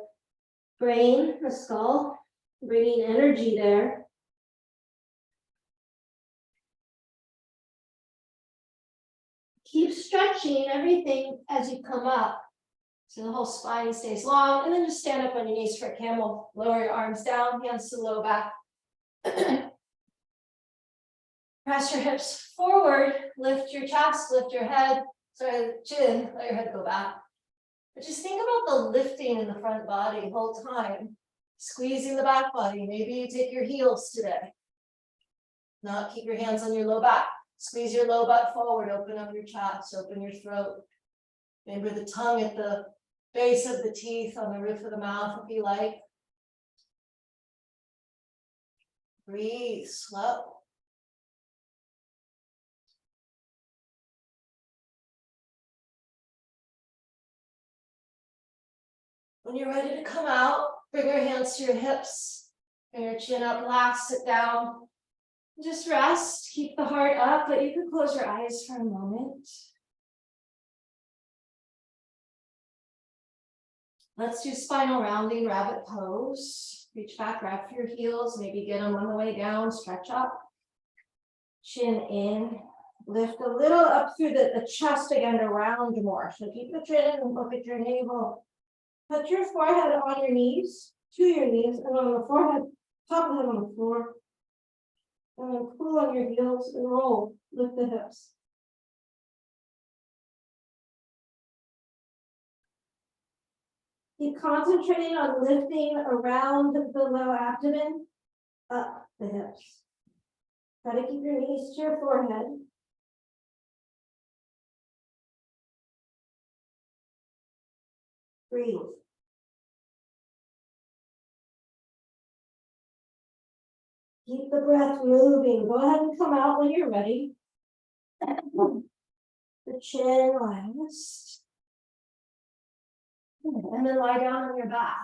Speaker 2: brain, the skull. Bringing energy there. Keep stretching everything as you come up. So the whole spine stays long, and then just stand up on your knees for a camel. Lower your arms down, hands to the low back. Press your hips forward, lift your chest, lift your head. Sorry, chin, let your head go back. But just think about the lifting in the front body the whole time. Squeezing the back body. Maybe you take your heels today. Not keep your hands on your low back. Squeeze your low butt forward. Open up your chest. Open your throat. Maybe the tongue at the base of the teeth on the roof of the mouth if you like. Breathe slow. When you're ready to come out, bring your hands to your hips, bring your chin up, relax, sit down. Just rest, keep the heart up, but you can close your eyes for a moment. Let's do spinal rounding, rabbit pose. Reach back, grab for your heels, maybe get them on the way down, stretch up. Chin in, lift a little up through the chest again to round more. So keep the chin and look at your navel. Put your forehead on your knees, to your knees, and on the forehead, top of the head on the floor. And then pull on your heels and roll, lift the hips. Keep concentrating on lifting around the low abdomen, up the hips. Try to keep your knees to your forehead. Breathe. Keep the breath moving. Go ahead and come out when you're ready. The chin last. And then lie down on your back.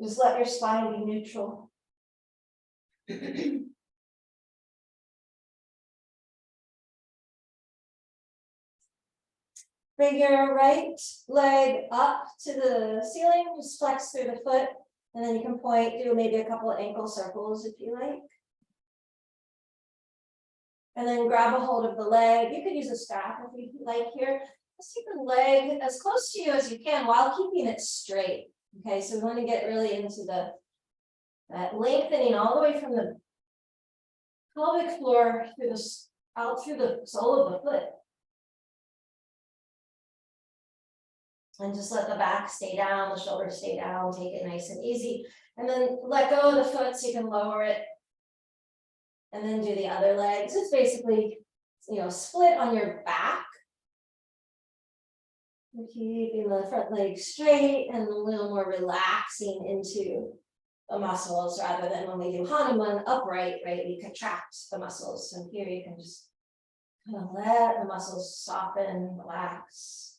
Speaker 2: Just let your spine be neutral. Bring your right leg up to the ceiling, just flex through the foot, and then you can point, do maybe a couple of ankle circles if you like. And then grab a hold of the leg. You could use a staff if you like here. Just keep the leg as close to you as you can while keeping it straight. Okay, so we want to get really into that lengthening all the way from the pelvic floor through out through the sole of the foot. And just let the back stay down, the shoulders stay down, take it nice and easy. And then let go of the foot so you can lower it. And then do the other leg. So it's basically, split on your back. Keeping the front leg straight and a little more relaxing into the muscles rather than when we do Hanuman upright, right? We contract the muscles. So here you can just kind of let the muscles soften, relax.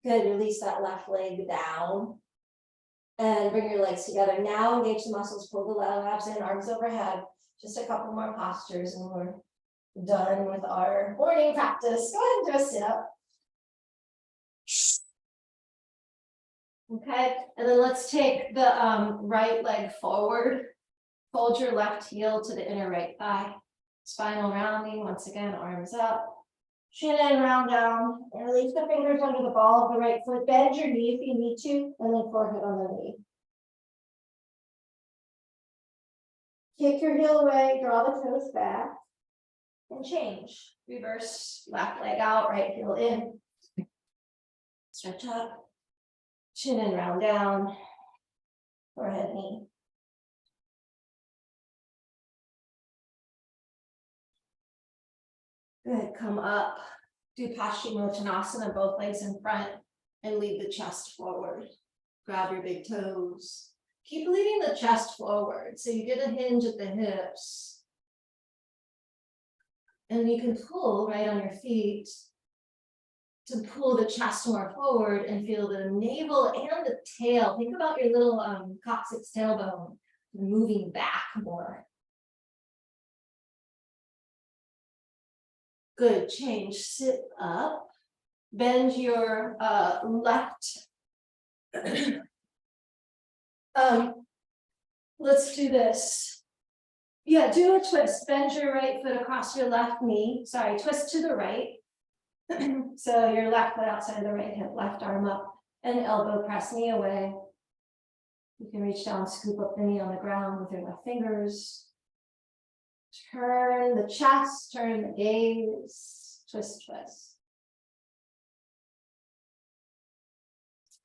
Speaker 2: Good, release that left leg down. And bring your legs together. Now engage the muscles, pull the low abs in, arms overhead. Just a couple more postures and we're done with our morning practice. Go ahead and do a sit-up. Okay, and then let's take the right leg forward. Fold your left heel to the inner right thigh. Spinal rounding, once again, arms up. Chin in, round down, and release the fingers under the ball of the right foot. Bend your knee if you need to, and then forehead on the knee. Kick your heel away, draw the toes back, and change. Reverse left leg out, right heel in. Stretch up, chin in, round down, forehead, knee. Good, come up, do Paschimottanasana, both legs in front, and lead the chest forward. Grab your big toes. Keep leading the chest forward, so you get a hinge at the hips. And you can pull right on your feet to pull the chest more forward and feel the navel and the tail. Think about your little coccyx tailbone moving back more. Good, change, sit up, bend your left. Let's do this. Yeah, do a twist, bend your right foot across your left knee, sorry, twist to the right. So your left foot outside the right hip, left arm up, and elbow press knee away. You can reach down, scoop up the knee on the ground with your left fingers. Turn the chest, turn the gaze, twist, twist.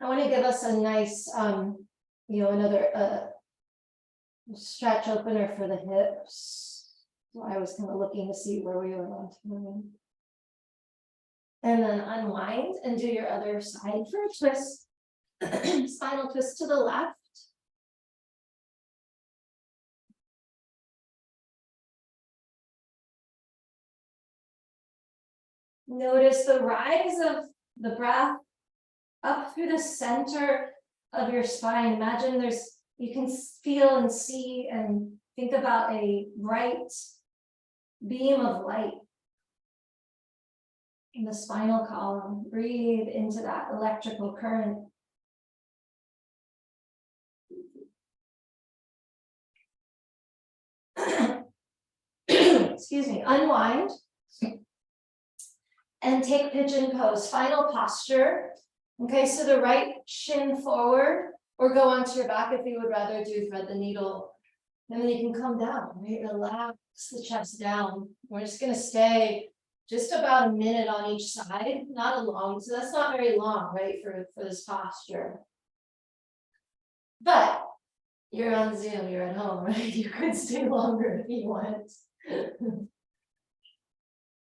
Speaker 2: I want to give us a nice, another stretch opener for the hips. So I was kind of looking to see where we were on time. And then unwind and do your other side for a twist. Spinal twist to the left. Notice the rise of the breath up through the center of your spine. Imagine you can feel and see and think about a bright beam of light in the spinal column. Breathe into that electrical current. Excuse me, unwind. And take pigeon pose, final posture. Okay, so the right shin forward, or go onto your back if you would rather do thread the needle. And then you can come down, right? Relax the chest down. We're just gonna stay just about a minute on each side, not a long, so that's not very long, right, for this posture. But you're on Zoom, you're at home, right? You could stay longer if you want.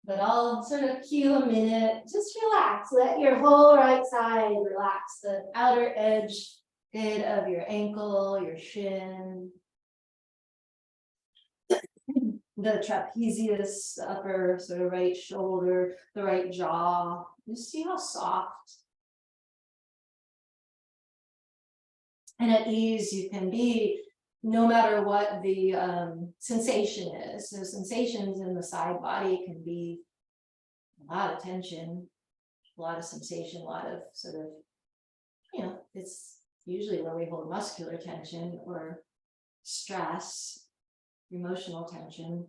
Speaker 2: But I'll sort of cue a minute, just relax, let your whole right side relax, the outer edge good of your ankle, your shin, the trapezius, the upper sort of right shoulder, the right jaw. Just see how soft and at ease you can be, no matter what the sensation is. So sensations in the side body can be a lot of tension, a lot of sensation, a lot of sort of, it's usually where we hold muscular tension or stress, emotional tension.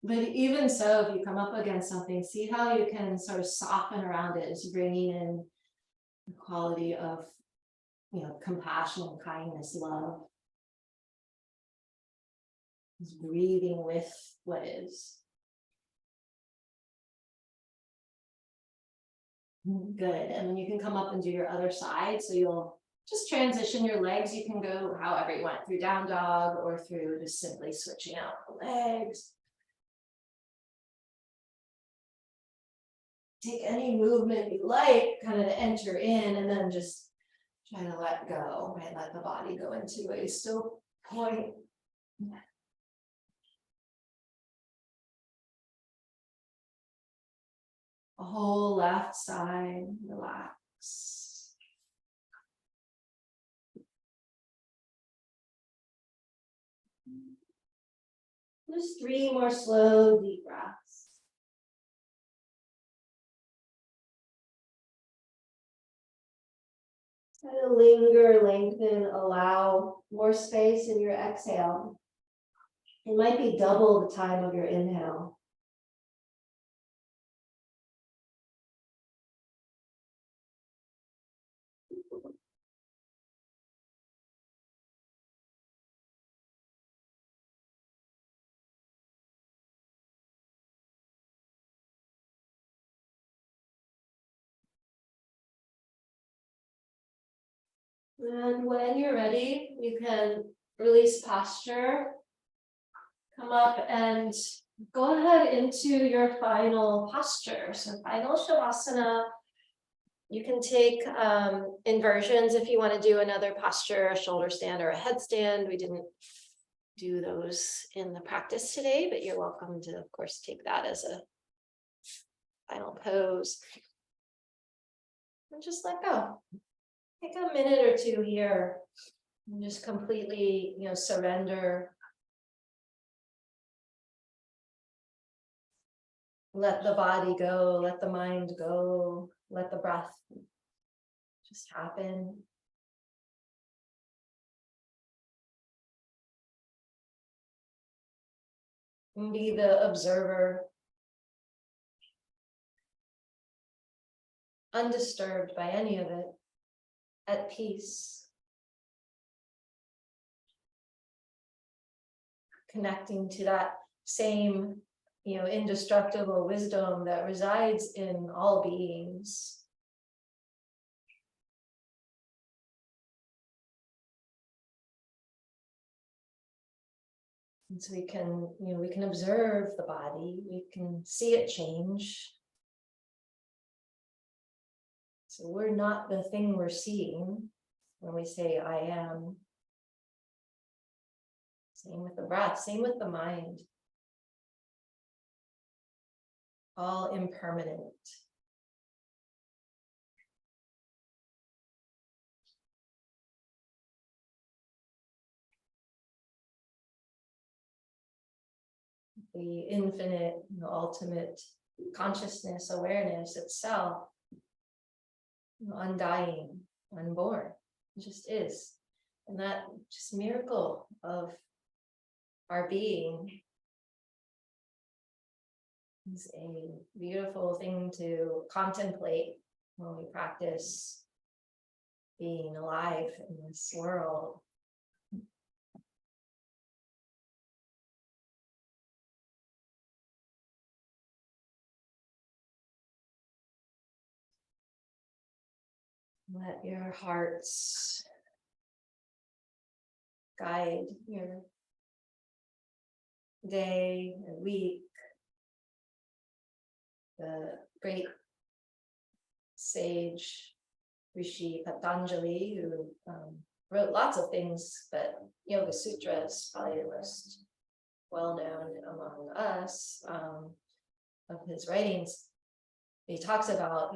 Speaker 2: But even so, if you come up against something, see how you can sort of soften around it as you're bringing in the quality of compassion, kindness, love. Just breathing with what is. Good. And then you can come up and do your other side. So you'll just transition your legs. You can go however you want, through down dog or through just simply switching out the legs. Take any movement you like, kind of to enter in, and then just try to let go, right? Let the body go into a still point. A whole left side, relax. Just 3 more slow, deep breaths. Try to linger, lengthen, allow more space in your exhale. It might be double the time of your inhale.
Speaker 1: And when you're ready, you can release posture. Come up and go ahead into your final posture. So final Shavasana. You can take inversions if you want to do another posture, a shoulder stand or a headstand. We didn't do those in the practice today, but you're welcome to, of course, take that as a final pose. And just let go. Take a minute or two here and just completely, surrender. Let the body go, let the mind go, let the breath just happen. And be the observer, undisturbed by any of it, at peace. Connecting to that same, indestructible wisdom that resides in all beings. And so we can observe the body, we can see it change. So we're not the thing we're seeing when we say I am. Same with the breath, same with the mind. All impermanent. The infinite, ultimate consciousness, awareness itself, undying, unborn, it just is. And that just miracle of our being is a beautiful thing to contemplate when we practice being alive in this world. Let your hearts guide your day, your week. The great sage Rishi Patanjali, who wrote lots of things, but Yoga Sutra is probably the most well known among us of his writings. He talks about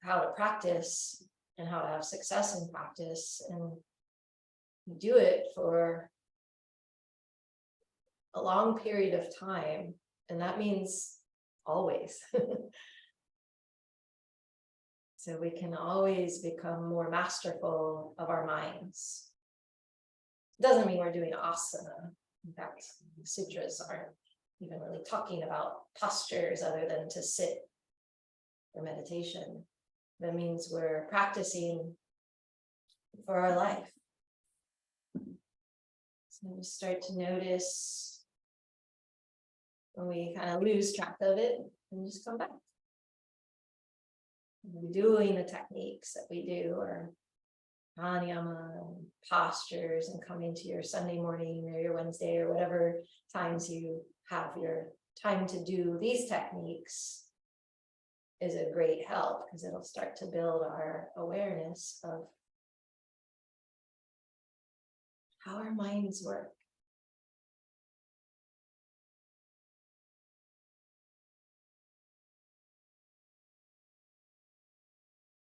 Speaker 1: how to practice and how to have success in practice, and do it for a long period of time, and that means always. So we can always become more masterful of our minds. Doesn't mean we're doing asana. In fact, sutras aren't even really talking about postures other than to sit for meditation. That means we're practicing for our life. So we start to notice when we kind of lose track of it and just come back. Doing the techniques that we do, or pranayama, postures, and coming to your Sunday morning or your Wednesday or whatever times you have your time to do these techniques is a great help, because it'll start to build our awareness of how our minds work.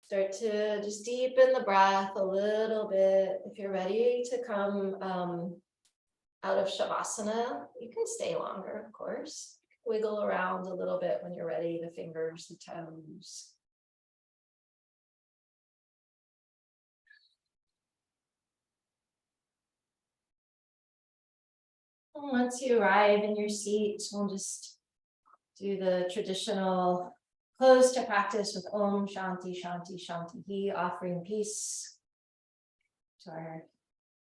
Speaker 1: Start to just deepen the breath a little bit. If you're ready to come out of Shavasana, you can stay longer, of course. Wiggle around a little bit when you're ready, the fingers, the toes. And once you arrive in your seat, we'll just do the traditional close to practice with Om Shanti Shanti Shanti He, offering peace to our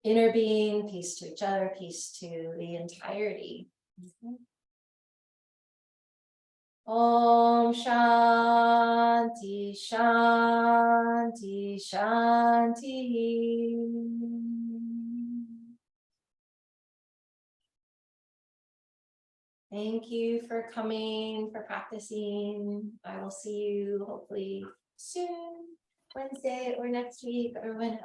Speaker 1: inner being, peace to each other, peace to the entirety. Om Shanti Shanti Shanti. Thank you for coming, for practicing. I will see you hopefully soon, Wednesday or next week or whenever.